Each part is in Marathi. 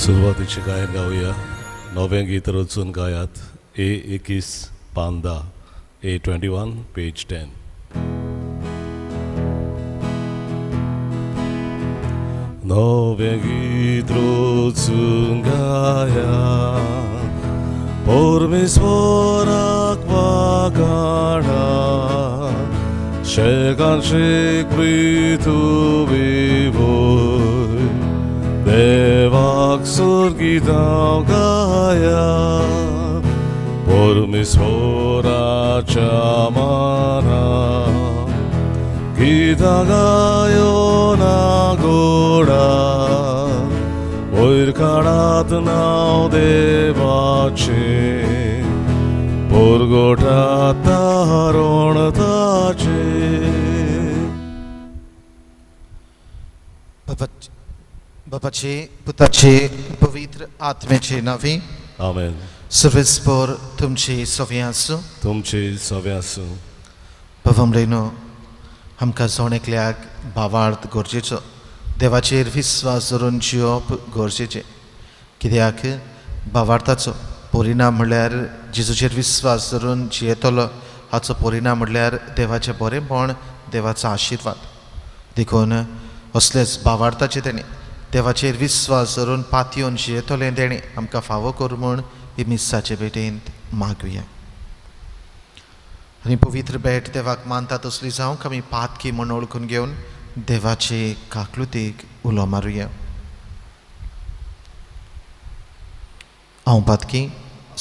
सुरुवातीचे गायन गाऊया. नव्या गीत रचून गायात. A21 पांदा, A21 पेज 10. नव्या गीत रचून गाया, परमेश्वराक वाखाणा, शेकांशेक पृथ्वी भोय, देवाक स्तुतितां गाया, परमेश्वराच्या माना, गितां गायो ना गोडा, वयर काळात नाव देवाचे, परगोटात तारण ताचे. बापाचे, पुताचे, पवित्र आत्म्याचे नावे. आमेन. सर्वेस्पर तुमची सवय आसूं. तुमची सवय आसूं. पवमलेनो आमकां सोणेकल्याक भावार्थ गरजेचो. देवाचेर विस्वास दवरून जिवप गरजेचें. कित्याक भावार्थाचो परिणाम म्हणल्यार जेजूचेर विस्वास दवरून जियेतलो हाचो परिणाम म्हणल्यार देवाचें बरेंपण, देवाचो आशिर्वाद. देखून असलेच भावार्थाचे तेणें देवाचेर विस्वास दवरून पातयेवन जियेतलें तेणें आमकां फावो करूं म्हूण ही मिस्साचे भेटेंत मागुया. आनी पवित्र भेट देवाक मानता तसली जावंक आमी पातकी म्हूण ओळखून घेवन देवाचे काकलुतीक उलो मारुया. हांव पातकी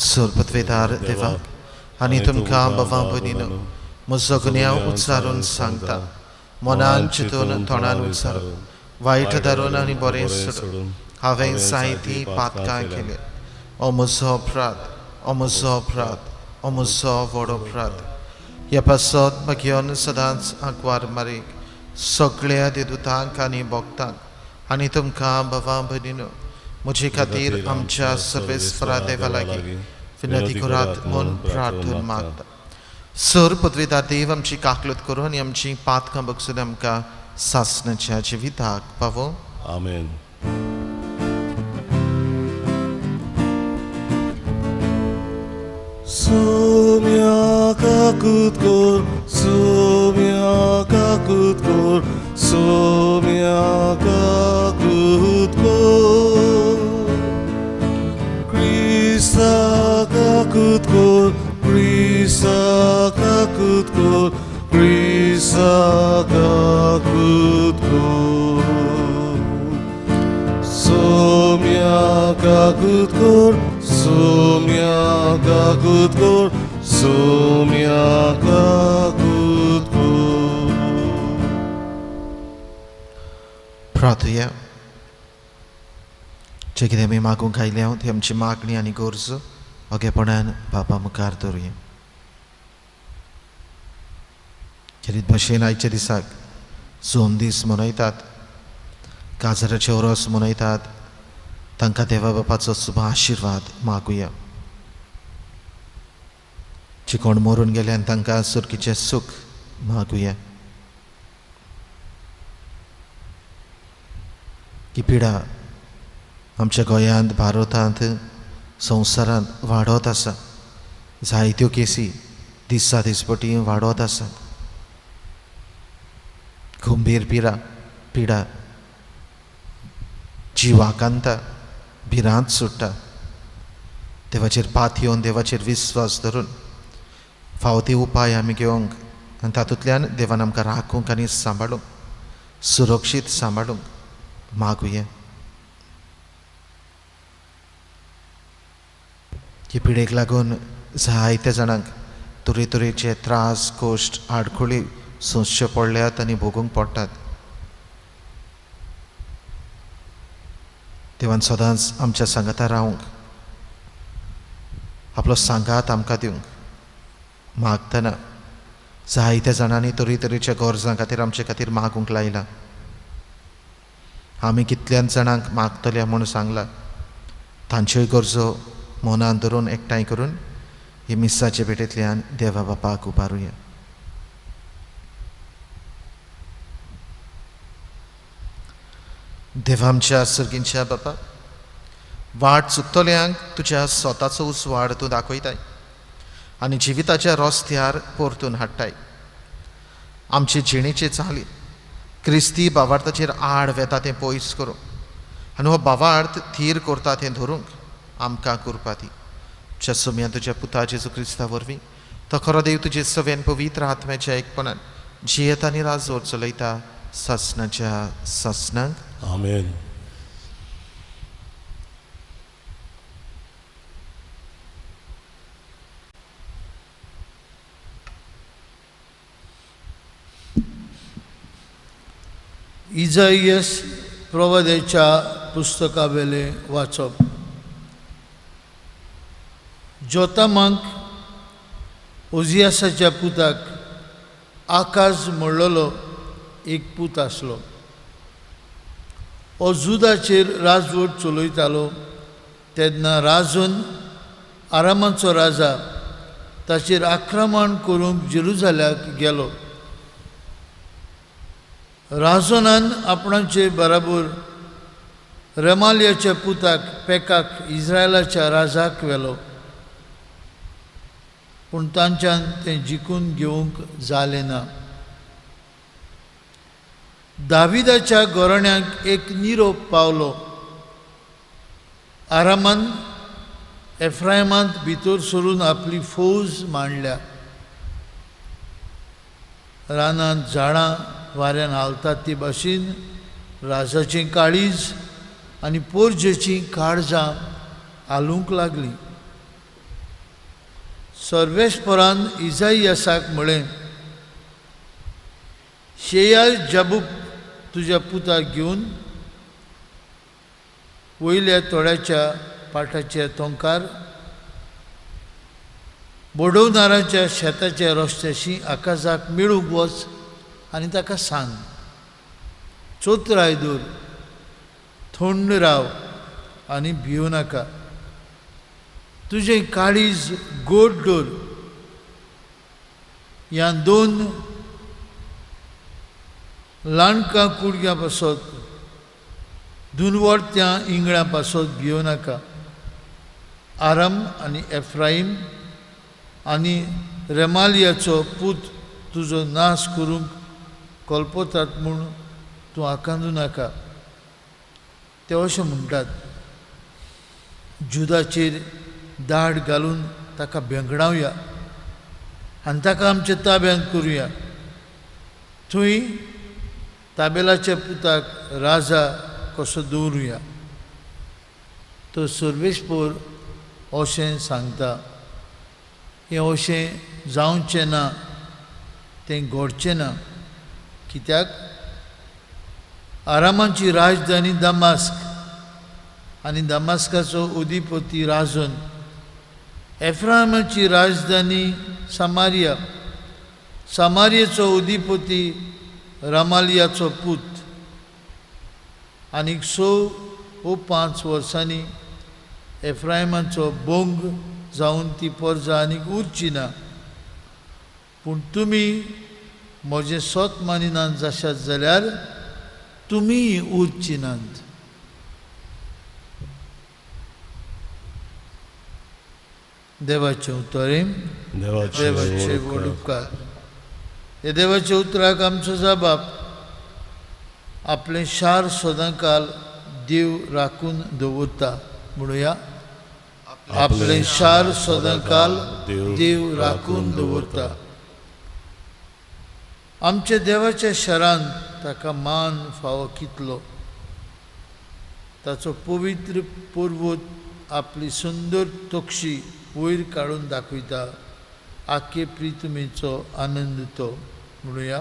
सोर्पत्वेदार देवाक आनी तुमकां भावां भयणीनो म्हजो गुन्यांव उच्चारून सांगता. मनान चिंतून तोंडान उच्चारून वायट धरून आनी बरें सोडून हांवें जायतीं पातकां केली. हो म्हजो अपराध, हो म्हजो अपराध, हो म्हजो व्हड अपराध. ह्या पासत घेवन सदांच आंकवार मारीक सगळ्या देदूतांक आनी भक्तांक आनी तुमकां भावां भयणीनो म्हजे खातीर आमच्या सर्वेस्परा देवा लागीं विनंती करात म्हूण प्रार्थून मागता. सर पदवीदार देव आमची काकलूत करून आनी आमची पातकां बगसून आमकां सासणाच्या जिविताक पावो. आमेन. सोम्या काकूत कोर, सोम्या काकूत कोर, सोम्या काकूत कोर. क्रिस्ता काकूत कोर, क्रिस्ता काकूत कोर, क्रिस्ता काकूत कोर. सोम्या काकूत कोर, सोम्या काकूत कोर, सोम्या काकूत कोर. प्रार्थया. जे कितें आमी मागूंक आयल्या ती आमची मागणी आनी गरजो ओगेपणान बापा मुखार दवरुया. खेरीत भशेन आयच्या दिसाक सोम दीस मनयतात, काजराचे ओरोस मनयतात, तांकां देवा बापाचो शुभ आशिर्वाद मागुया. जे कोण मरून गेले आनी तांकां सुर्गीचें सूख मागुया. ही पिडा आमच्या गोंयांत, भारतांत, संवसारांत वाडत आसा. जायत्यो केसी दिसा दिसपटी वाडत आसा. गंभीर पिडा जिवाकांता, भिरांत सुट्टा. देवाचेर पात येवन देवाचेर विस्वास धरून फावो ती उपाय आमी घेवंक आनी तातूंतल्यान देवान आमकां राखूंक आनी सांबाळूंक, सुरक्षीत सांबाळूंक मागुया. हे पिडेक लागून जायत्या जाणांक तरेतरेचे त्रास, कोश्ट, आडखळी सोंसच्यो पडल्यात आनी भोगूंक पडटात. देवान सदांच आमच्या सांगाता रावंक, आपलो सांगात आमकां दिवंक मागतना जायत्या जाणांनी तरेतरेच्या गरजां खातीर आमचे खातीर मागूंक लायला. आमी कितल्याच जाणांक मागतल्या म्हूण सांगला. तांच्योय गरजो मनान धरून एकठांय करून ही मिस्साचे भेटेंतल्यान देवा बापाक उबारुया. देवा आमच्या सर्गींच्या बापा, वाट चुकतल्यांक तुज्या स्वताचो उजवाड तूं दाखयताय आनी जिविताच्या रस्त्यार परतून हाडटाय. आमचे जिणेचे चाली क्रिस्ती भावार्थाचेर आड वेता तें पयस करूं आनी हो भावार्थ थीर करता तें धरूंक आमकां करपा दी. च्या सुम्या तुज्या पुता जेजू क्रिस्ता वरवीं तो खरो देव तुजे सवेन पवित्र आत्म्याच्या एकपणान जियेत आनी राजोर चलयता ससनाच्या ससनांक. आमेन. इजाईयस प्रवाद्याच्या पुस्तका वेले वाचप. जोतामांक ओजियासाच्या पुताक आकाज म्हणलोलो एक पूत आसलो. हो जुदाचेर राजवट चलयतालो तेन्ना राजन आरामाचो राजा ताचेर आक्रमण करूंक जेरुजाल्याक गेलो. राजनान आपणाचे बराबर रेमालियाच्या पुताक पेकाक इस्रायलाच्या राजाक व्हेलो, पूण तांच्यान तें जिखून घेवंक जालें ना. दाविदाच्या गोरण्यांक एक निरोप पावलो. आरामान एफ्रायमांत भितर सरून आपली फौज मांडल्या. रानांत झाडां वाऱ्यान हालतात ते भाशेन राजाचें काळीज आनी पोरजेचीं काळजां हालूंक लागलीं. सर्वेस्परान इजाईयासाक म्हळें, शेयाल जाबूब तुज्या पुताक घेवन वयल्या तोड्याच्या पाटाचे तोंकार बडोवनाराच्या शेताच्या रस्त्याशी आकाजाक मेळूंक वच आनी ताका सांग, चोत्राय दवर, थंड राव आनी भियो नाका. तुजें काळीज गोड दवर. ह्या 2 ल्हानकां कुडग्यां पासत दुनवडत्या इंगळ्यां पासत भियो नाका. आराम आनी एफ्राईम आनी रेमालियाचो पूत तुजो नाश करूंक कल्पतात म्हूण तूं आकांदू नाका. ते अशें म्हणटात. जुदाचेर दाड घालून ताका भेंगडावया आनी ताका आमच्या ताब्यांत करुया. थंय ताबेलाच्या पुताक राजा कसो दवरुया. तो सर्वेस्पोर अशें सांगता. हें अशें जावचें ना, तें घडचें ना. कित्याक आरामाची राजधानी दमास्क आनी दमास्काचो अधिपती राजन, एफ्रायमाची राजधानी सामारिया, सामारियेचो अधिपती रामालियाचो पूत. आनीक 5 वर्सांनी एफ्रायमाचो बोंग जावन ती परजा आनीक उरची ना. पूण तुमी म्हजें सोत मानिनात जाशात जाल्यार तुमी उरची नात. देवाचें उतरें. देवाचे व्हड उपकार. हे देवाच्या उतराक आमचो जबाब. आपलें शार सदांकाल देव राखून दवरता. म्हणुया, आपलें शार सदांकाल देव राखून दवरता. आमच्या देवाच्या शारान ताका मान फावो कितलो. ताचो पवित्र पर्वत आपली सुंदर तोक्षी वयर काडून दाखयता. आख्खे प्रितमेचो आनंद तो. म्हणुया,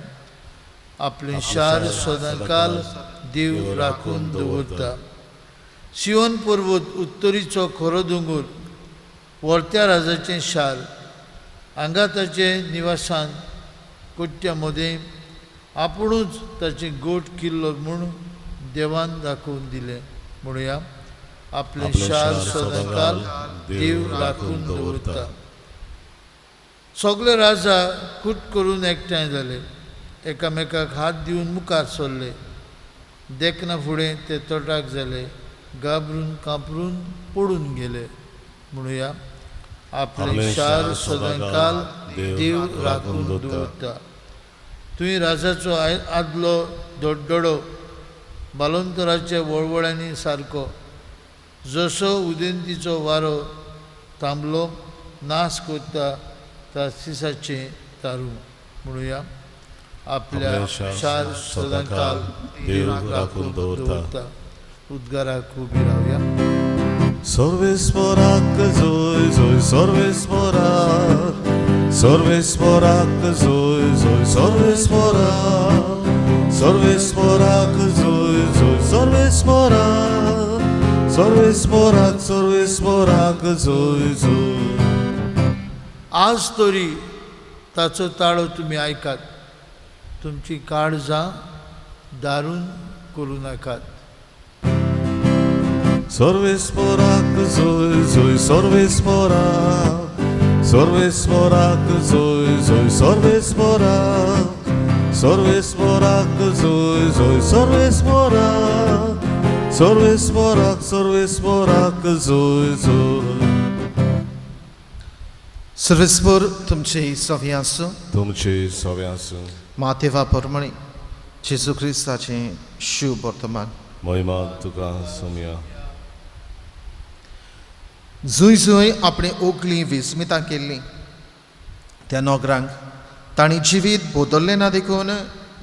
आपलें शार सदांकाल देव राखून दवरता. सियोन पर्वत उत्तरीचो खरो दोंगर, वरत्या राजाचें शार. हांगा ताचें निवासान कोट्या मदें आपुणूच ताचें गोठ किल्लो म्हूण देवान दाखोवन दिलें. म्हणुया, आपलें शार सदांकाल देव राखून दवरता. सगळे राजा खूट करून एकठांय जाले. एकामेकाक हात दिवन मुखार सरले. देखना फुडें ते तटाक जाले घाबरून कापरून पडून गेले. म्हणूया, आपले आपले शार शार सदांकाल देव देव राखून राखून दवरता. दवरता. तुवें राजाचो आदलो दोड्डोडो बालोंतराच्या वळवळ्यांनी सारको, जसो उदेंतीचो वारो थांबलो नाश करता तार्सिसाचें तारू. म्हणूया, आपल्या आपल्या शार सदांकाल देव राखून दवरता. उद्गाराक उबी रावया. Sorvesporak zoi zoi sorvesporak, sorvesporak zoi zoi sorvesporak, sorvesporak zoi zoi sorvesporak, sorvesporak sorvesporak zoi zoi. आज तरी ताचो ताळो तुमी आयकात, तुमची काळजां दारून करूं नाकात. Sorvesporak zoi zoi sorvesporak, sorvesporak zoi zoi sorvesporak, sorvesporak zoi zoi sorvesporak, sorvesporak sorvesporak zoi zoi. सर्वेस्पर तुमचे सव्या आसूं. तुमचे सव्यासूं मातेवा परमणी जेजू क्रिस्ताचें शुभ वर्तमान. महिमा तुका सोम्या. जुंय जुंय आपणी ओगली विस्मितां केल्ली त्या नोकरांक तांणी जिवीत बदल्लें ना देखून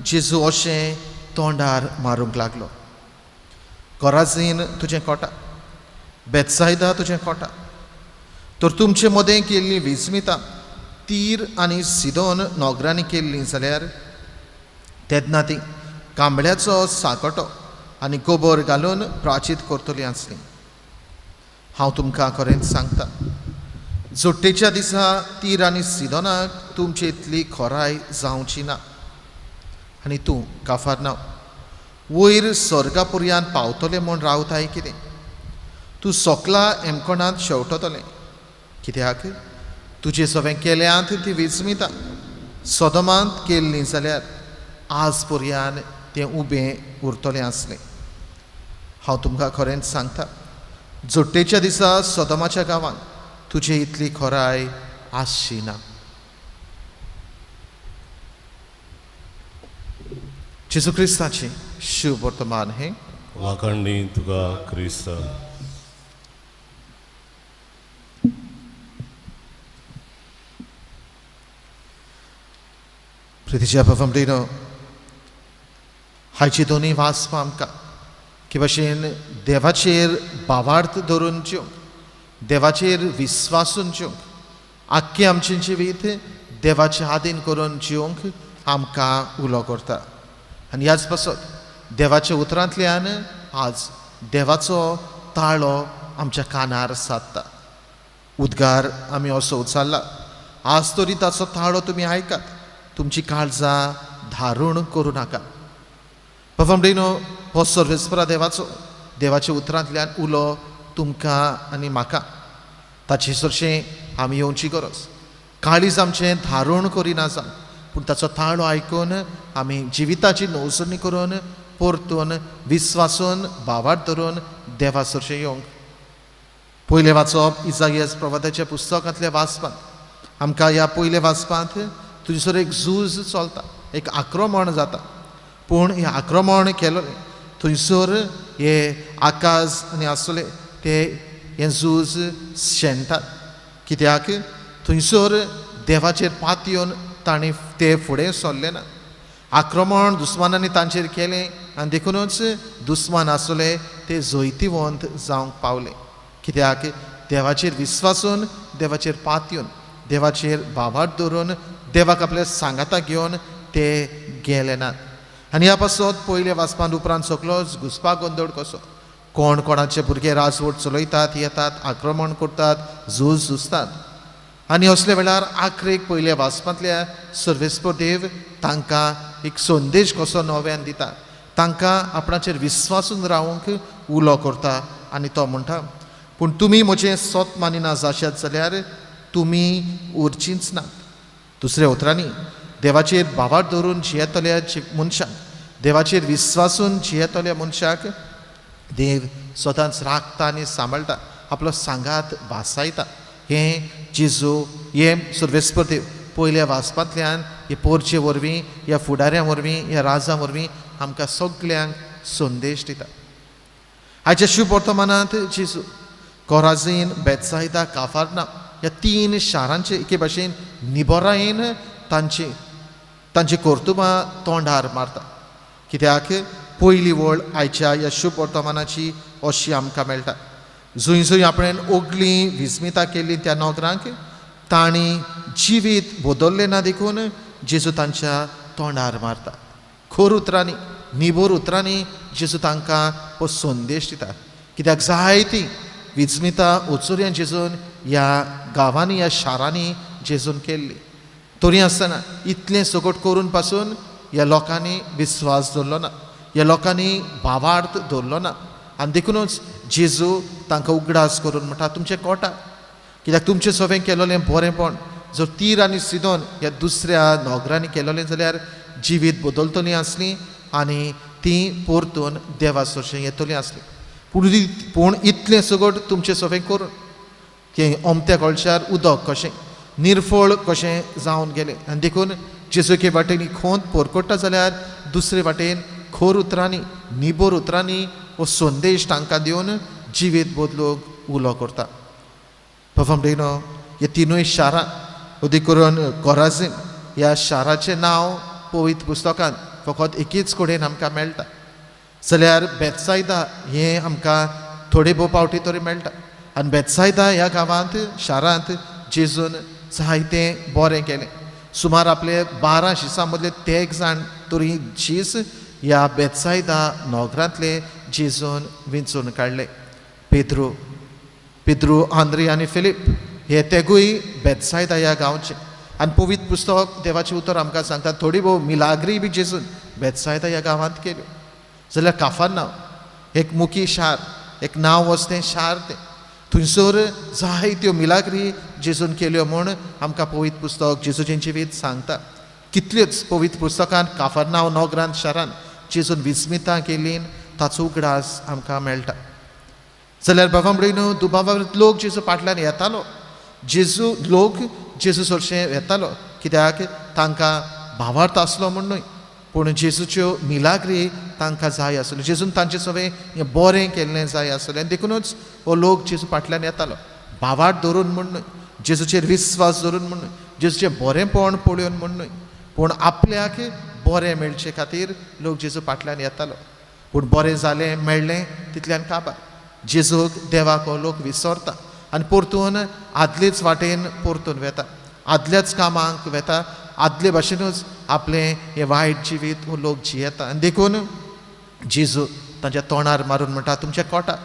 जेजू अशें तोंडार मारूंक लागलो. कोराझीन तुजें कोटा, बेतसायदा तुजें कोटा, तर तुमचे मदें केल्ली विस्मितां तीर आनी सिदोन नोगरांनी केल्ली जाल्यार तेन्ना ती कांबळ्याचो साकोटो आनी गोबर घालून प्राचीत करतली आसली. हांव तुमकां खरेंच सांगता, जोडटेच्या दिसा तीर आनी सिदोनाक तुमचे इतली खोराय जावची ना. आनी तूं काफारनांव वयर स्वर्गा पर्यंत पावतलें म्हूण रावताय कितें? तूं सोकला एमकोणांत शेवटतलें. कित्याक तुजें सगळें केल्यांत ती विस्मितां सदोमांत केल्लीं जाल्यार आज पर्यंत तें उबें उरतलें आसलें. हांव तुमकां खरेंच सांगता, जोडटेच्या दिसा सदोमाच्या गांवांत तुजी इतली खोराय आसची ना. जेजू क्रिस्ताची शुभ वर्तमान हें. वाखणणी तुका क्रिस्त. प्रितीच्या भावमडीनो, हायची दोनी वाचपां आमकां के भाशेन देवाचेर भावार्थ धरून जिवंक, देवाचेर विस्वासून जिवंक, आख्खें आमचें जिवीत देवाचे आदीन करून जिवंक आमकां उलो करता. आनी ह्याच पासत देवाच्या उतरांतल्यान आज देवाचो ताळो आमच्या कानार सादता. उद्गार आमी असो उचारला, आज तरी ताचो ताळो तुमी आयकात, तुमची काळजां धारूण करूं नाका. भावमडीनो, हो सर्वेस्परा देवाच्या उतरांतल्यान उलो तुमकां आनी म्हाका ताचे सरशें आमी येवची गरज. काळीज आमचें धारूण करिना जावन, पूण ताचो ताळो आयकून आमी जिविताची नवसणी करून परतून विस्वासून भावार्थ धरून देवा सरशें येवंक. पयलें वाचप इसायास प्रवाद्याच्या पुस्तकांतल्या वाचपांत आमकां ह्या पयल्या वाचपांत तुजेसर एक झूज चलता, एक आक्रमण जाता. पूण हें आक्रमण केलें थंयसर हे आकाश आनी आसले ते हें झूज शेणटात. कित्याक थंयसर देवाचेर पात येवन तांणी ते फुडें सरले ना. आक्रमण दुस्मानांनी तांचेर केलें आनी देखूनच दुस्मान आसले ते जैतिवंत जावंक पावले. कित्याक देवाचेर विस्वासून, देवाचेर पात येवन, देवाचेर भावार्थ धरून, देवाक आपल्या सांगाता घेवन ते गेले नात. आनी ह्या पासत पयले वाचपांत उपरांत सगळोच घुसपाक गोंदळ कसो. कोण कोणाचे भुरगे राजवट चलयतात, येतात, आक्रमण करतात, झूज झुजतात. आनी असले वेळार आखरेक पयल्या वाचपांतल्या सर्वेस्पर देव तांकां एक संदेश कसो नव्यान दिता. तांकां आपणाचेर विस्वासून रावंक उलो करता आनी तो म्हणटा, पूण तुमी म्हजें सोत मानिना जाशात जाल्यार तुमी उरचींच नात. दुसऱ्या उतरांनी देवाचेर भावार्थ धरून जियेतल्या मनशाक, देवाचेर विस्वासून जियेतल्या मनशाक देव स्वताच राखता आनी सांबाळटा, आपलो सांगात भासायता. हें जेजू हें सर्वेस्पर देव पयल्या वाचपांतल्यान हे पोरचे वरवीं, ह्या फुडाऱ्यां वरवीं, ह्या राजां वरवीं आमकां सगल्यांक संदेश दिता. आयच्या शुभ वर्तमानांत जेजू कोराझीन, बेतसायदा, काफारनाम ह्या 3 शारांचे एके भाशेन निबोरायेन तांची कर्तुबां तोंडार मारता. कित्याक पयली वळ आयच्या ह्या शुभ वर्तमानाची अशी आमकां मेळटा. जंय जंय आपणें ओगली विस्मितां केल्ली त्या नोकरांक तांणी जिवीत बदल्लें ना देखून जेजू तांच्या तोंडार मारता. खोर उतरांनी, निबोर उतरांनी जेजू तांकां हो संदेश दिता. कित्याक जायतीं विस्मितां ओचुऱ्यां जेजून ह्या गांवांनी, ह्या शारांनी जेजून केल्ली. तरी आसतना इतलें सगट करून पासून ह्या लोकांनी विस्वास दवरलो ना, ह्या लोकांनी भावार्थ दवरलो ना. आनी देखूनच जेजू तांकां उगडास करून म्हणटा तुमचें कोटा. कित्याक तुमचें सगळें केलोलें बरेंपण जर तीर आनी सिदोन ह्या दुसऱ्या नोगरांनी केलोलें जाल्यार जिवीत बदलतलीं आसलीं आनी तीं परतून देवा सरशीं येतलीं आसलीं. पूण इतलें सगट तुमचें सगळें करून की ओमत्या कळशार उदक कशें निर्फळ कशें जावन गेलें. आनी देखून जेजू एके वाटेन खोंत पोरकोडटा जाल्यार दुसरे वाटेन खोर उतरांनी, निबोर उतरांनी हो संदेश तांकां दिवन जिवीत बदलूंक उलो करता. पफमडेनो हे 3 शारां उदी करून कोराझीन ह्या शाराचें नांव पवित्र पुस्तकांत फकत एकीच कडेन आमकां मेळटा. जाल्यार बेतसायदा हें आमकां थोडे भोव पावटी तरी मेळटा. आनी बेतसायदा ह्या गांवांत शारांत जेजून जायतें बरें केलें. सुमार आपले 12 शिसां मदले 13 जाण तरी शीस ह्या बेतसायदा नोगरांतले जेजून विंचून काडले. पेद्रू, आंद्रे आनी फिलीप हे तेगूय बेतसायदा ह्या गांवचे. आनी पवित्र पुस्तक देवाचें उतर आमकां सांगता थोडी भोव मिलाग्री बी जेजून बेतसायदा ह्या गांवांत केल्यो. जाल्यार काफारनाम एक मुखी शार, एक नांव वचतें शार तें, थंयसर जायत्यो मिलाग्री जेजून केल्यो म्हूण आमकां पवित्र पुस्तक जेजूचें जिवीत सांगता. कितल्योच पवित्र पुस्तकांत काफारनाम नोगरांत शारांत जेजून विस्मितां केल्लीं ताचो उगडास आमकां मेळटा. जाल्यार बाबा म्हणून दुबाबांत लोक जेजू फाटल्यान येतालो. लोक जेजू सरशें येतालो कित्याक तांकां भावार्थ आसलो म्हूण न्हय, पूण जेजूच्यो मिलाग्री तांकां जाय आसल्यो. जेजून तांचें सगळें हें बरें केल्लें जाय आसलें. आनी देखूनच हो लोक जेजू फाटल्यान येतालो भावार्थ धरून म्हूण न्हय, जेजूचेर विस्वास धरून म्हूण न्हय, जेजूचें बरेंपण पळोवन म्हूण न्हय, पूण आपल्याक बरें मेळचे खातीर लोक जेजू फाटल्यान येतालो. पूण बरें जालें मेळ्ळें तितल्यान काबार. जेजूक देवाक हो लोक विसरता आनी परतून आदलेच वाटेन परतून वेता, आदल्याच कामांक वेता, आदले भाशेनूच आपलें हें वायट जिवीत हो लोक जियेता. आनी देखून जेजू तांच्या तोंडार मारून म्हणटा तुमचें कोटा.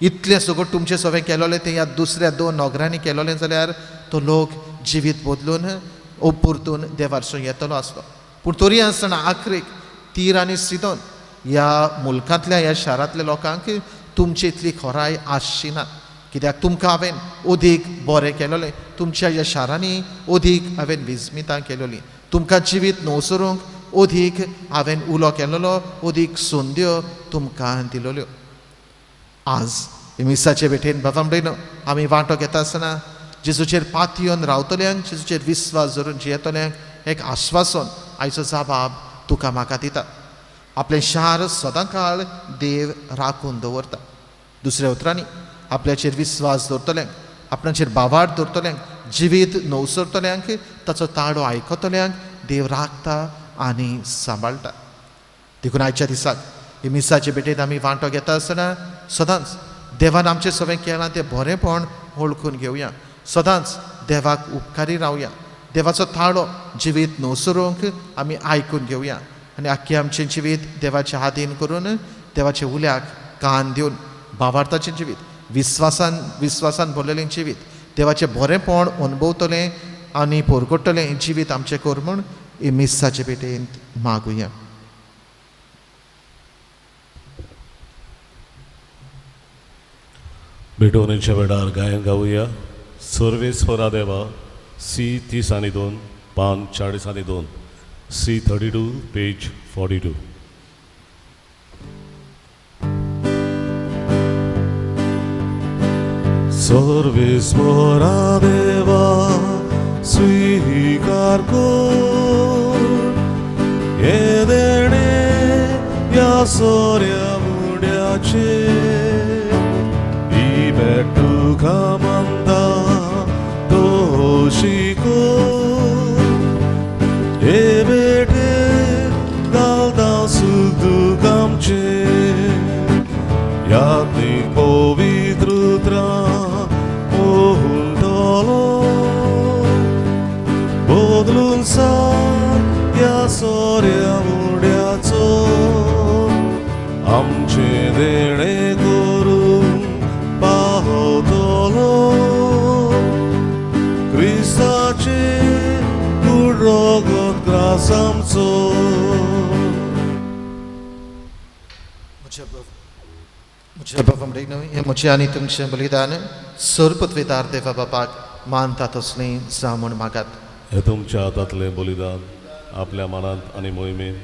इतलें सगळें तुमचें सगळें केलोलें तें ह्या दुसऱ्या 2 नोगरांनी केलोलें जाल्यार तो लोक जिवीत बदलून परतून देवारसून येतलो आसलो. पूण तरी आसतना आखरेक तीर आनी सिदोन ह्या मुल्कांतल्या ह्या शारांतल्या लोकांक तुमची इतली खोराय आसची ना. कित्याक तुमकां हांवें अदीक बरें केलोलें, तुमच्या ह्या शारांनी अदीक हांवें विस्मितां केलोलीं, तुमकां जिवीत न्हवसरूंक अदीक हांवें उलो केलोलो, अदीक संद्यो तुमकां दिलोल्यो. आज मिसाचे भेटेन बाबा म्हणून आमी वांटो घेता आसतना जेजूचेर पातयेवन रावतल्यांक, जेजूचेर विस्वास धरून जियेतल्यांक एक आश्वासन आयचो जबाब तुका म्हाका दिता. आपलें शार सदां काळ देव राखून दवरता. दुसऱ्या उतरांनी आपल्याचेर विस्वास दवरतल्यांक, आपणाचेर भावार्थ दवरतल्यांक, जिवीत न्हवसरतल्यांक, ताचो ताळो आयकतल्यांक देव राखता आनी सांबाळटा. देखून आयच्या दिसाक हे मिसाचे भेटेन आमी वांटो घेता आसतना सदांच देवान आमचें सगळें केलां तें बरेंपण वळखून घेवया. सदांच देवाक उपकारी रावया. देवाचो ताळो जिवीत न्हवसरूंक आमी आयकून घेवया आनी आख्खें आमचें जिवीत देवाच्या हातीन करून देवाच्या उल्याक कान दिवन भावार्थाचें जिवीत, विस्वासान भरलेलें जिवीत, देवाचें बरेंपण अनुभवतलें आनी परगडटलें जिवीत आमचें कर म्हूण हे मिसाचे भेटेन मागुया. भेटवणीच्या वेळार गायन गावुया. सर्वेस्परा देवा C32 पान 42, C32 पेज 42. सर्वेश्वरा देवा स्वीकार कर हे देणे या सोऱ्या मुड्याचे ही बेटुका मंदा दोषिको हे बेटे दालदा सुदुकामचे यातनी पवित्रता मोहुंडलो बदलून सांग या सोऱ्या मुड्याचो आमचे देणे करून पावतलो क्रिस्ताचे कूड रगत ग्रास आमचो म्हज्या बाबा हे म्हजें आनी तुमचें बलिदान सर्पत्वेदार देवा बापाक मानता तसलें जा म्हूण मागात हे तुमच्या हातांतलें बलिदान आपल्या मनांत आनी मोहिमेन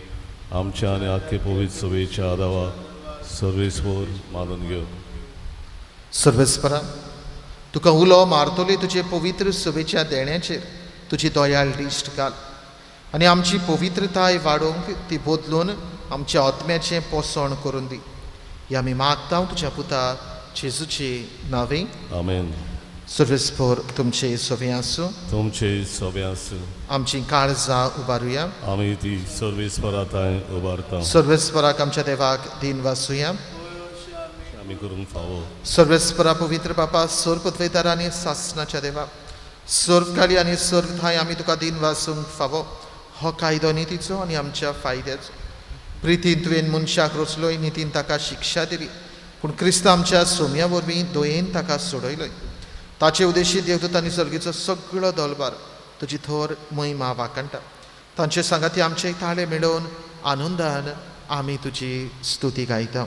आमच्या आनी आख्खे पवित्र सभेच्या आदावा सर्वेस्वर मानून घेवन सर्वेस्परा तुका उलो मारतली तुजे पवित्र सभेच्या देण्याचेर तुजी दयाळ दिश्ट घाल आनी आमची पवित्रताय वाडोवंक ती बदलून आमच्या आत्म्याचें पोसण करून दी हे आमी मागता तुज्या पुता जेजूचे नांवे आमेन. सर्वेस्पर तुमचे सवे आसूं तुमचे सवे आसूं आमची काळजां उबारुया आमी ती सर्वेस्पराताय उबारता सर्वेस्पराक आमच्या देवाक दिन वासुया आमी करूंक फावो सर्वेस्परा पवित्र बापा सर्पत्वेदार आनी सासणाच्या देवा सर्वकाळी आनी सर्वथांय आमी तुका दिन वासूंक फावो हो कायदो नितीचो आनी आमच्या फायद्याचो प्रितीन तुवें मनशाक रचलोय नितीन ताका शिक्षा दिली पूण क्रिस्त आमच्या सोम्या वरवीं दोयेन ताका सोडयलोय ताचे उद्देशी देवदूत आनी सर्गीचो सगळो दलबार तुजी थोर महिमा वाकणटा तांचे सांगाती आमचे ताळे मेळोवन आनंदान आमी तुजी स्तुती गायता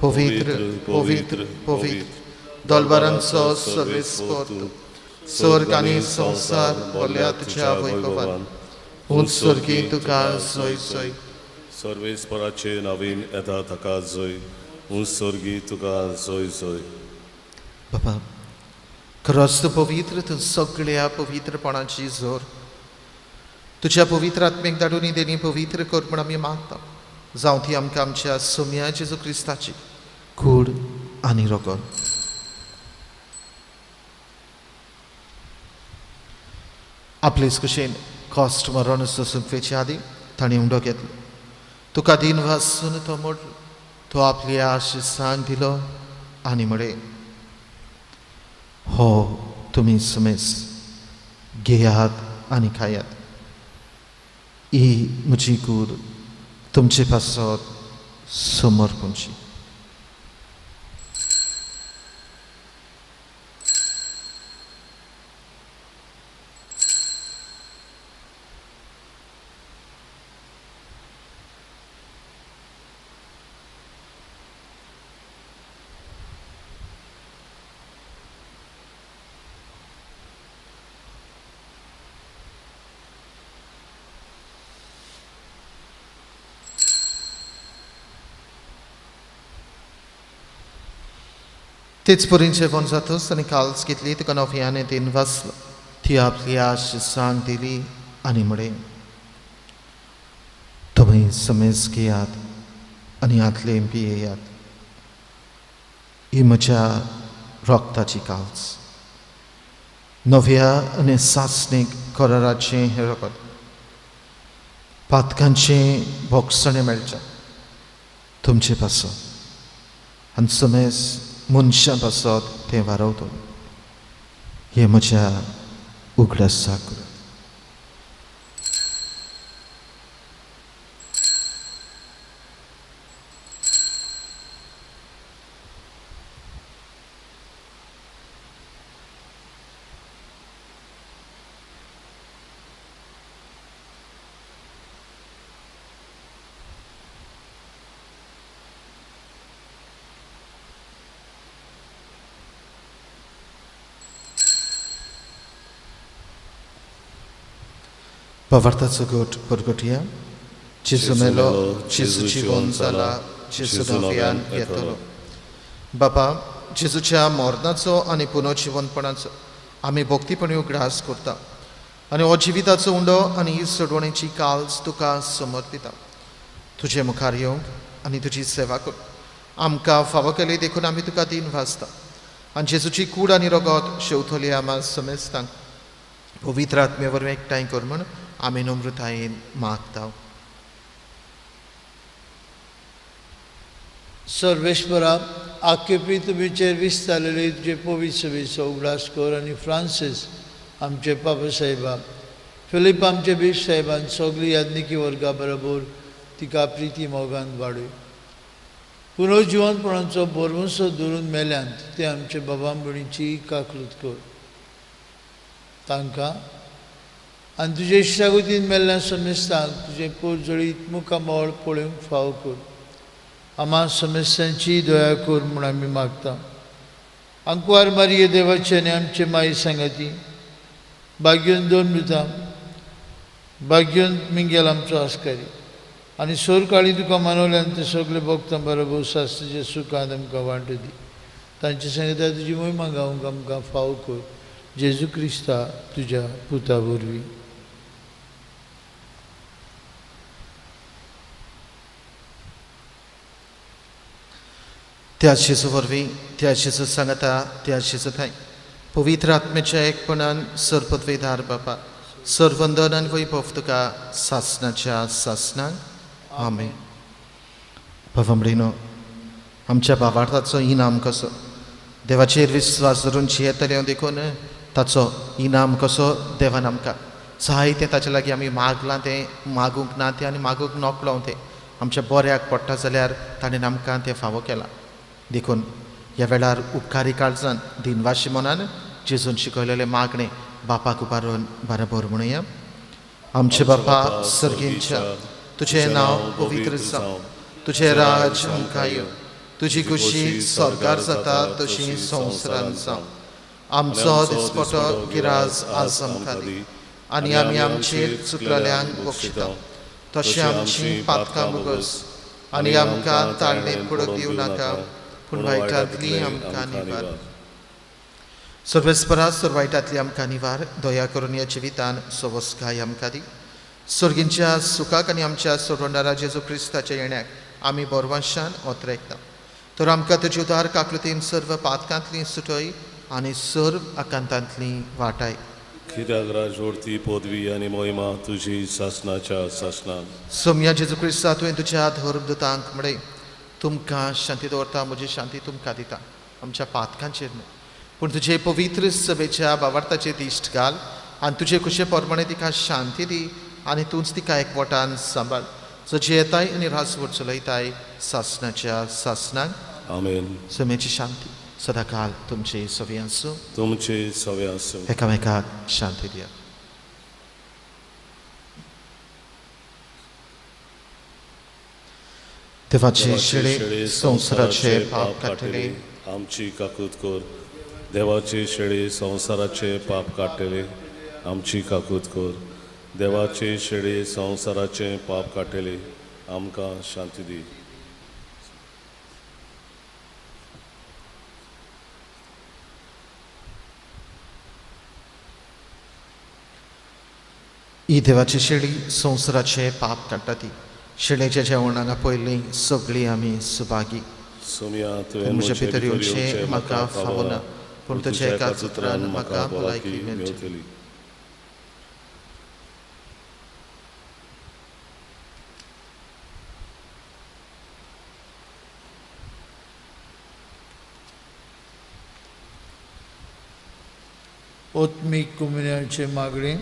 पवित्र पवित्र पवित्र दलबारांचो सर्वेस्पर तूं स्वर्ग आनी संवसार भरल्या तुज्या वैभवान उत्सर्गी तुका जय जय सर्वेस्पराचे नावीन येता ताका जय उत्सर्गी तुका जय जय बाबा खरोच तूं पवित्र तूं सगळ्या पवित्रपणाची जोर तुज्या पवित्र आत्मेक धाडून देणी पवित्र कर म्हण आमी मागता जावं ती आमकां आमच्या सोम्या जेजू क्रिस्ताची कूड आनी रगत आपलेच कशेन कॉस्ट मरण सुखवेचे आदी ताणें उंडो घेतलो तुका दिन वासून तो मोडलो तो आपल्या आशिसांक दिलो आनी म्हळे हो तुमी समेस घेयात आनी खायात ही म्हजी कूड तुमचे पासत समर्पणची तेच परीन जेवण जातोच आनी काल्स घेतली तुका नव्याने दिन वाचलो ती आपल्या आशिसांक दिली आनी म्हळे तुमी समेज घेयात आनी आतले पियेयात ही म्हज्या रोगताची काल्स नव्या आनी सासणीक कराराचें हें रगत पातकांचें भोगसणें मेळचें तुमचे पासत आनी समेज मनशां पासत तें वारवतो हे म्हज्या उगडासा करात Powartaco Gorgotia, Gesù melo, Gesù ci gonzala, Gesù novian etolo. Baba, जेजूच्या मरणाचो आनी पुनर्जिवनपणाचो आमी भक्तीपणी उगडास करता आनी हो जिविताचो उंडो आनी सोडवणेची काल्स तुका समर्पिता. तुजे मुखार येवंक आनी तुजी सेवा कर आमकां फावो केली देखून आमी तुका दिन वाजता आनी जेजूची कूड आनी रगत शेवथोली आम्हा समेस्तांक पवित्र आत्मे वरवीं एकठांय कर म्हूण आमी नम्रतायेन मागता. सर्वेश्वरा आख्खे पृथ्वीचेर विस्तारलेले तुजे पवित्र सभेचो उगडास कर आनी फ्रांसीस आमचे पापा साहेबा फिलीप आमचे बीश साहेबान सगळी याज्ञिकी वर्गा बरोबर तिका प्रिती मोगान वाडय. पुनर्जिवनपणाचो बोरवंसो धरून मेल्यांत ते आमचे बाबा भयणीची काकलूत कर तांकां आनी तुजे इश्टागतीन मेल्ल्या समेस्तांक तुजे पोरजळीत मुखामोळ पळोवंक फावो कर. आम्हा समेस्तांची दया कर म्हूण आमी मागता. आंकवार मारिये देवाचे आनी आमचे माई सांगाती भाग्योन दोन मृतां भाग्योन मिंगेल आमचो आस्कारी आनी सोर काळी तुका मानवल्यान ते सगळे भक्तां बरोबर सास्त्रीचे सुखांत आमकां वांटो दी. तांचे सांगता तुजी महिमा गावंक आमकां फावो कर जेजू क्रिस्ता तुज्या पुता वरवीं. त्या जेजू वरवीं त्या जेजू सांगता त्या जेजू थंय पवित्र आत्म्याच्या एकपणान सरपदवेदार बापा सरवंदन आनी वैभव तुका सासणाच्या सासणांक आमेन. भावमडीनो आमच्या भावार्थाचो इनाम कसो देवाचेर विस्वास धरून जियेतले देखून ताचो इनाम कसो देवान आमकां जायतें ताचे लागीं आमी मागलां तें मागूंक ना तें आनी मागूंक नकळो तें आमच्या बऱ्याक पडटा जाल्यार ताणें आमकां तें फावो केलां. देखून ह्या वेळार उपकारी काळजान दिनवाशी मनान जेजून शिकयलेले मागणे बापाक उबारून बरोबर म्हणुया. आमचे बापा सर्गींच्या तुजें नांव पवित्र जावं तुजें राज आमकां येवं तुजी खुशी स्वर्गार जाता तशी संवसारांत जावं. आमचो दिसपटो गिराज आज आमकां दी आनी आमी आमचेर चुकलेल्यांक बक्षिता तशें आमची पातकां मुगस आनी आमकां ताळणेर पडूंक दिवं नाका पूण वायटांतली आमकां निवार. सर्वेस्परा वायटांतली आमकां निवार दया करून ह्या जिवितान सवस्काय आमकां दी. सर्गींच्या सुखाक आनी आमच्या सोडवणारा जेजू क्रिस्ताच्या येण्याक आमी बोरवांशान ओतरेकता. तर आमकां तुजे उदार काकलुतीन सर्व पातकांतली सुटय आनी सर्व आकांतांतली वाटाय. कित्याक राजवडती पदवी आनी मोहिमा तुजी सासणाच्या सासणान. सोम्या जेजू क्रिस्ता तुवें तुज्या धर्मदुतांक म्हणय तुमकां शांती दवरता म्हजी शांती तुमकां दिता आमच्या पातकांचेर न्हू पूण तुजे पवित्र सभेच्या भावार्थाचे दिश्ट घाल आनी तुजे खुशे पोरमाणे तिका शांती दी आनी तूंच तिका एकवटान सांबाळ सो येताय आनी रासवट चलयताय सासणाच्या सासणांक आमेन. समेची शांती सदाकाल तुमचे सवे आसूं. तुमचे सवे आसूं. एकामेकाक शांती दिया. देवाचे शेळे संवसाराचे पाप काडटले आमची काकूत कर. देवाचे शेळे संवसाराचे पाप काडटले आमची काकूत कर. देवाचे शेळे संवसाराचे पाप काडटले आमकां शांती दी. ही देवाची शेळी संवसाराचे पाप काडटा ती शेळेच्या जेवणाक पयलीं सगळीं आमी सुभागी. सोम्या तुवें म्हजे भितर येवचें म्हाका फावो ना पूण तुज्या एका उतरान म्हाका भलायकी मेळटली. ओत्मीक कुमिन्याचे मागणे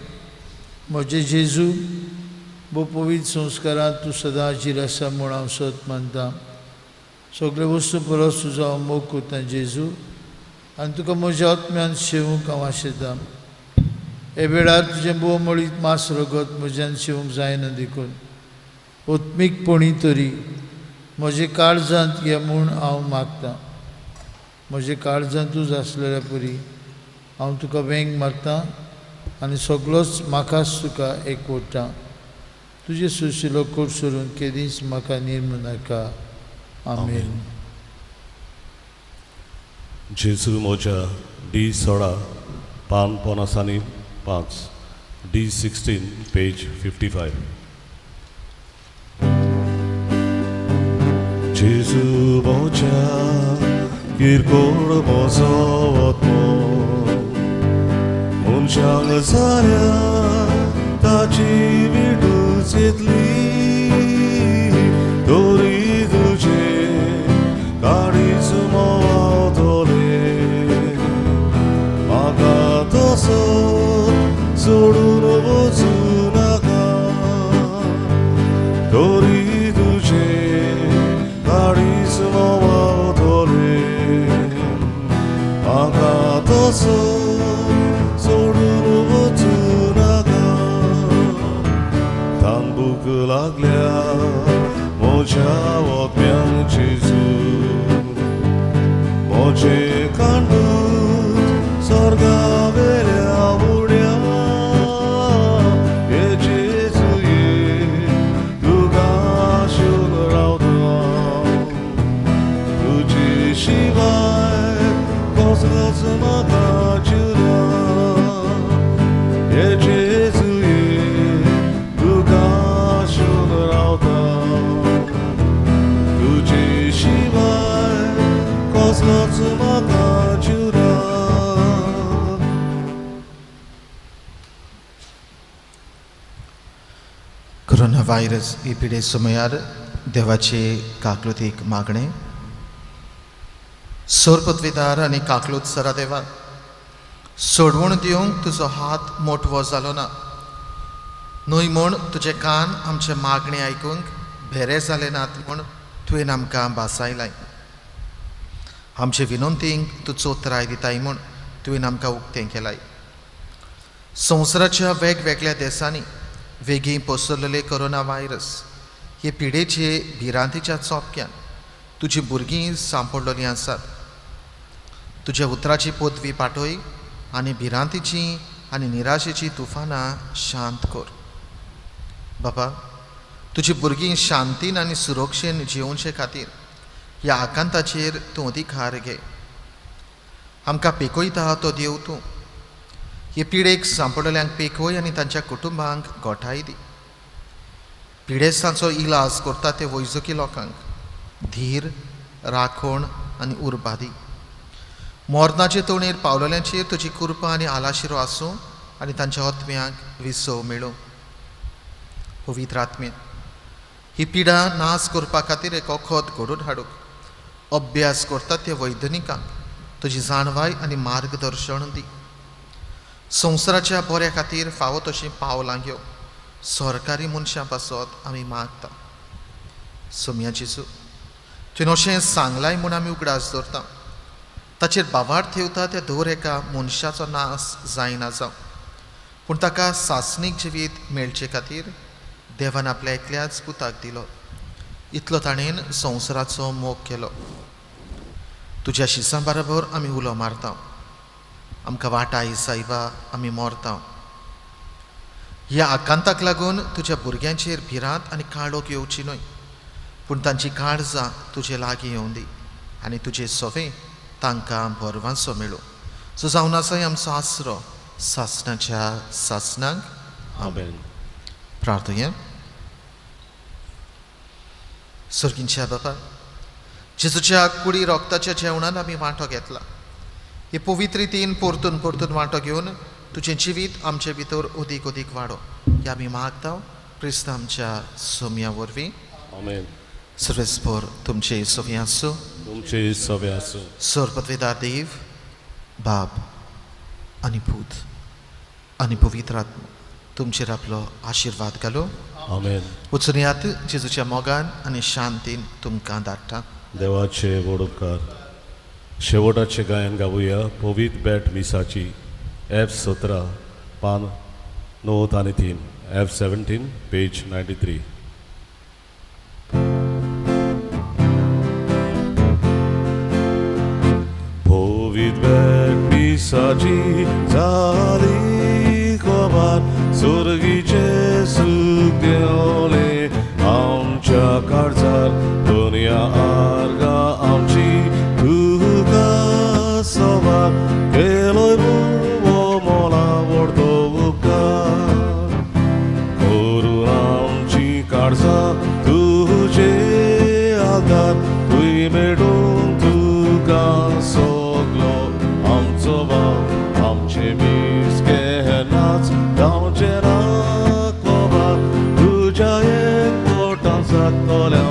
म्हजे जेजू बो पवित्र संस्कारांत तूं सदां जीर आसा म्हूण हांव सत मानता. सगळे वस्तू परस तुजो हांव मोग करता जेजू आनी तुका म्हज्या आत्म्यान शेवूंक हांव आशेतां. हे वेळार तुजें बोव मळीत मास रगत म्हज्यान शेवूंक जायना देखून ओत्मीकपणी तरी म्हजे काळजांत घे म्हूण हांव मागतां. म्हजे काळजांतूच आसलेल्या परी हांव तुका वेंग मारतां आनी सगळोच म्हाकाच तुका एकवटां. तुजे सुशिलो कोट सोडून केदींच म्हाका निर्म नाका. आमेन. जेजू म्हज्या D16 पान 5 D16 पेज 55. जेजू म्हज्या किरकोळ मोजवत मनशांक जाल्या ताची विडूच येतली तोरी तुजे काळीज मोवतले म्हाका तसो सोडून वचूं नाका तोरी तुजे काळीज मोवतले म्हाका तसो सोडून वचूं नाका तांबूक लागल्या म्हज्या वोत्म्यान जेजू म्हजें कांडूत स्वर्गा वेल्या उड्या हे जेजूये तुका आशून रावता तुजे शिवाय कसलोच म्हाका जुदा हे जेजूये तुका आशून रावता तुजे शिवाय कसलोच म्हाका जुदा. कोरोना व्हायरस ही पिडे सुमयार देवाचे काकलुतीक मागणे. सोर पदवीदार आनी काकलूत सरा देवा, सोडवून दिवंक तुजो हात मोठवो जालो ना. न्हय म्हूण तुजे कान आमचे मागणी आयकूंक भेरे जाले नात म्हूण तुवें आमकां बासायलाय. आमचे विनंतींक तूं चोत्राय दिताय म्हूण तुवें आमकां उक्तें केलाय. संवसाराच्या वेगवेगळ्या देशांनी वेगीं पसरलेले कोरोना व्हायरस हे पिडेचे भिरांतीच्या चोपक्यान तुजीं भुरगीं सांपडलेलीं आसात. तुज्या उतराची पदवी पाठय आनी भिरांतीची आनी निराशेची तुफानां शांत कर. बाबा, तुजी भुरगीं शांतीन आनी सुरक्षेन जिवचे खातीर ह्या आकांताचेर तूं अधिकार घे. आमकां पेकयता तो देव तूं. हे पिडेक सांपडलेल्यांक पेकय आनी तांच्या कुटुंबांक गोठाय दी. पिडेस्तांचो इलाज करता ते वैजकी लोकांक धीर, राखण आनी उर्बा दी. मोरनाचे तोणेर पावलेल्यांचेर तुजी कृपा आनी आलाशिरो आसूं आनी तांच्या आत्म्यांक विसव मेळूं. पवित्र आत्मे, ही पिडा नाश करपा खातीर एक वखद घडोवन हाडूंक अभ्यास करतात ते वैज्ञानिकांक तुजी जाणवाय आनी मार्गदर्शन दी. संवसाराच्या बऱ्या खातीर फावो तशीं पावलां घेव सरकारी मनशां पासत आमी मागता. सोम्या जेजू, तुवें अशें सांगलाय म्हूण आमी उगडास दवरता. ताचेर बाबार ठेवता त्या दर एका मनशाचो नाश जायना जावं, पूण ताका सासणीक जिवीत मेळचे खातीर देवान आपल्या एकल्याच पुताक दिलो. इतलो ताणेन संवसाराचो मोग केलो. तुज्या शिसां बरोबर आमी उलो मारता. आमकां वाटाय सायबा, आमी मोरता. ह्या आकांताक लागून तुज्या भुरग्यांचेर भिरांत आनी काळोख येवची न्हय, पूण तांची काळजां तुजे लागीं येवं दी आनी तुजे सोवे तांकां बरवांचो मेळूं. सो जावन आसाय आमचो आसरो सासणाच्या सासणांक. आमेन. प्रार्थया. सर्गींच्या बाबा, जेजूच्या कुडी रोगताच्या जेवणान आमी वांटो घेतला. हे पवित्र रितीन परतून परतून वांटो घेवन तुजें जिवीत आमचे भितर अदीक अदीक वाडो हे आमी मागता क्रिस्त आमच्या सोम्या वरवीं. आमेन. सर्वेस्पर तुमचे सोवी आसूं. तुमचे सवे आसूं. सोर पदवीदार देव, बाब आनी पूत आनी पवित्र आत्मा तुमचेर आपलो आशिर्वाद घालो. आमेन. वचून येयात जेजूच्या मोगान आनी शांतीन तुमकां धाडटा. देवाचे वडोपकार. शेवटाचे गायन गावुया पवित्र बॅट मिसाची F17 पान 9 आनी 3 F17 पेज 93. पवित्र बॅट मिसाची जाली कोबार सुर्गीचे सुख देवले आमच्या काळजार दुनिया आर्गा आमची तुका काळजा तुझे आदार तुई मेळून तुका सगलो आमचो भाव आमचे मीस केन्नाच गांवचे राखोबा तुज्या एकवटान जातोल्या